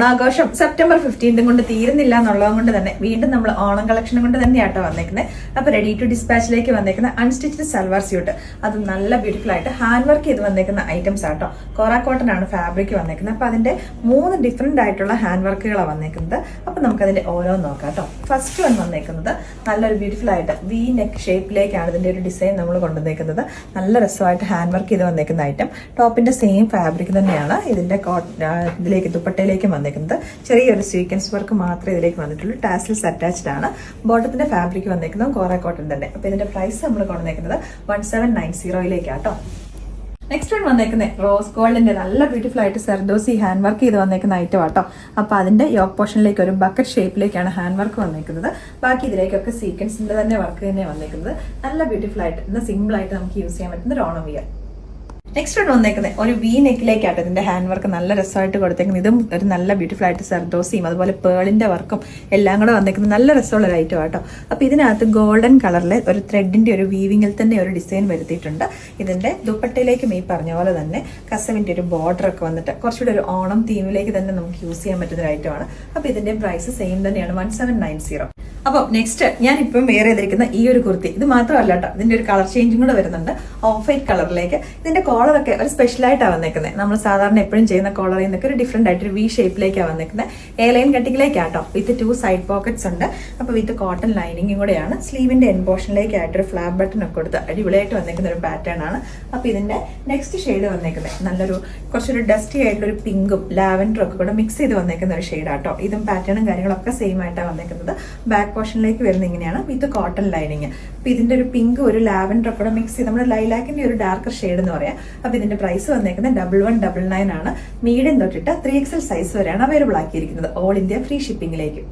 ഓണാഘോഷം സെപ്റ്റംബർ 15 കൊണ്ട് തീരുന്നില്ല എന്നുള്ളത് കൊണ്ട് തന്നെ വീണ്ടും നമ്മൾ ഓണം കളക്ഷൻ കൊണ്ട് തന്നെയാട്ടോ വന്നേക്കുന്നത്. അപ്പൊ റെഡി ടു ഡിസ്പാച്ചിലേക്ക് വന്നേക്കുന്ന അൺസ്റ്റിച്ച്ഡ് സൽവാർ സ്യൂട്ട്, അത് നല്ല ബ്യൂട്ടിഫുൾ ആയിട്ട് ഹാൻഡ് വർക്ക് ചെയ്ത് വന്നേക്കുന്ന ഐറ്റംസ് ആട്ടോ. കോറ കോട്ടൺ ആണ് ഫാബ്രിക് വന്നേക്കുന്നത്. അപ്പൊ അതിന്റെ 3 ഡിഫറെന്റ് ആയിട്ടുള്ള ഹാൻഡ് വർക്കുകളാണ് വന്നേക്കുന്നത്. അപ്പൊ നമുക്ക് അതിന്റെ ഓരോന്ന് നോക്കാം കേട്ടോ. ഫസ്റ്റ് വൺ വന്നേക്കുന്നത് നല്ലൊരു ബ്യൂട്ടിഫുൾ ആയിട്ട് വി നെക്ക് ഷേപ്പിലേക്കാണ് ഇതിന്റെ ഒരു ഡിസൈൻ നമ്മൾ കൊണ്ടുവന്നേക്കുന്നത്. നല്ല രസമായിട്ട് ഹാൻഡ് വർക്ക് ചെയ്ത് വന്നേക്കുന്ന ഐറ്റം. ടോപ്പിന്റെ സെയിം ഫാബ്രിക് തന്നെയാണ് ഇതിന്റെ ഇതിലേക്ക് ദുപ്പട്ടയിലേക്ക് വന്നേക്കുന്നത്. ചെറിയൊരു സീക്വൻസ് വർക്ക് മാത്രമേ ഇതിലേക്ക് വന്നിട്ടുള്ളൂ. ടാസിൽസ് അറ്റാച്ച്ഡ് ആണ്. ബോട്ടത്തിന്റെ ഫാബ്രിക് വന്നേക്കുന്നത് കോറ കോട്ടൺ തന്നെ. അപ്പൊ ഇതിന്റെ പ്രൈസ് നമ്മൾ കൊണ്ടുവന്നേക്കുന്നത് 1790 നെക്സ്റ്റ് വൺ വന്നേക്കുന്നത് റോസ് ഗോൾഡിന്റെ നല്ല ബ്യൂട്ടിഫുൾ ആയിട്ട് സെർദോസി ഹാൻഡ് വർക്ക് ചെയ്ത് വന്നേക്കുന്ന ഐറ്റം ആട്ടോ. അപ്പൊ അതിന്റെ യോക്ക് പോർഷനിലേക്ക് ഒരു ബക്കറ്റ് ഷേപ്പിലേക്കാണ് ഹാൻഡ് വർക്ക് വന്നേക്കുന്നത്. ബാക്കി ഇതിലേക്കൊക്കെ സീക്വൻസിന്റെ തന്നെ വർക്ക് തന്നെ വന്നേക്കുന്നത്. നല്ല ബ്യൂട്ടിഫുൾ ആയിട്ട് ഇന്ന് സിമ്പിൾ ആയിട്ട് നമുക്ക് യൂസ് ചെയ്യാൻ പറ്റുന്ന ഒരു ഓണം വിയർ. നെക്സ്റ്റ് വൺ വന്നേക്കുന്നത് ഒരു വി നെക്കിലേക്കാട്ടോ. ഇതിന്റെ ഹാൻഡ് വർക്ക് നല്ല രസമായിട്ട് കൊടുത്തേക്കുന്നത്. ഇതും ഒരു നല്ല ബ്യൂട്ടിഫുൾ ആയിട്ട് സെർദോസിയും അതുപോലെ പേളിന്റെ വർക്കും എല്ലാം കൂടെ വന്നേക്കുന്നത് നല്ല രസമുള്ള ഒരു ഐറ്റം ആട്ടോ. അപ്പൊ ഇതിനകത്ത് ഗോൾഡൻ കളറിലെ ഒരു ത്രെഡിന്റെ ഒരു വീവിങ്ങിൽ തന്നെ ഒരു ഡിസൈൻ വരുത്തിയിട്ടുണ്ട്. ഇതിന്റെ ദുപ്പട്ടയിലേക്കും ഈ പറഞ്ഞ പോലെ തന്നെ കസവിന്റെ ഒരു ബോർഡർ ഒക്കെ വന്നിട്ട് കുറച്ചുകൂടെ ഒരു ഓണം തീമിലേക്ക് തന്നെ നമുക്ക് യൂസ് ചെയ്യാൻ പറ്റുന്ന ഒരു ഐറ്റമാണ്. അപ്പൊ ഇതിന്റെ പ്രൈസ് സെയിം തന്നെയാണ് 1790. അപ്പൊ നെക്സ്റ്റ് ഞാൻ ഇപ്പം വെയർ ചെയ്തിരിക്കുന്ന ഈ ഒരു കുർത്തി, ഇത് മാത്രമല്ല കേട്ടോ, ഇതിന്റെ ഒരു കളർ ചേഞ്ചും കൂടെ വരുന്നുണ്ട്. ഓഫ് വൈറ്റ് കളറിലേക്ക്. ഇതിന്റെ കോളറൊക്കെ ഒരു സ്പെഷ്യൽ ആയിട്ടാണ് വന്നേക്കുന്നത്. നമ്മൾ സാധാരണ എപ്പോഴും ചെയ്യുന്ന കോളറിൽ നിന്നൊക്കെ ഒരു ഡിഫറെന്റ് ആയിട്ട് ഒരു വി ഷേപ്പിലേക്കാണ് വന്നേക്കുന്നത്. എ ലൈൻ കട്ടിങ്ങിലേക്കാട്ടോ. വിത്ത് 2 സൈഡ് പോക്കറ്റ്സ് ഉണ്ട്. അപ്പൊ വിത്ത് കോട്ടൺ ലൈനിങ്ങും കൂടെയാണ്. സ്ലീവിന്റെ എൻ പോർഷനിലേക്കായിട്ടൊരു ഫ്ലാപ്പ് ബട്ടൺ ഒക്കെ കൊടുത്ത് അടിപൊളിയായിട്ട് വന്നേക്കുന്ന ഒരു പാറ്റേൺ ആണ്. അപ്പൊ ഇതിന്റെ നെക്സ്റ്റ് ഷെയ്ഡ് വന്നേക്കുന്നത് നല്ലൊരു കുറച്ചൊരു ഡസ്റ്റി ആയിട്ടുള്ള ഒരു പിങ്കും ലാവൻഡറും ഒക്കെ കൂടെ മിക്സ് ചെയ്ത് വന്നേക്കുന്ന ഒരു ഷെയ്ഡാട്ടോ. ഇതും പാറ്റേണും കാര്യങ്ങളൊക്കെ സെയിം ആയിട്ടാണ് വന്നേക്കുന്നത്. ബാക്ക് പോർഷനിലേക്ക് വരുന്ന ഇങ്ങനെയാണ് വിത്ത് കോട്ടൺ ലൈനിങ്. അപ്പൊ ഇതിന്റെ ഒരു പിങ്ക് ഒരു ലാവൻഡർ ഒക്കെ മിക്സ് ചെയ്ത് നമ്മുടെ ലൈലാക്കിന്റെ ഒരു ഡാർക്കർ ഷെയ്ഡ് എന്ന് പറയാം. അപ്പൊ ഇതിന്റെ പ്രൈസ് വന്നേക്കുന്നത് 1199 ആണ്. മീഡിയം തൊട്ടിട്ട് 3XL സൈസ് വരെയാണ് അവൈലബിൾ ആക്കിയിരിക്കുന്നത്. All India free ഷിപ്പിംഗിലേക്ക്.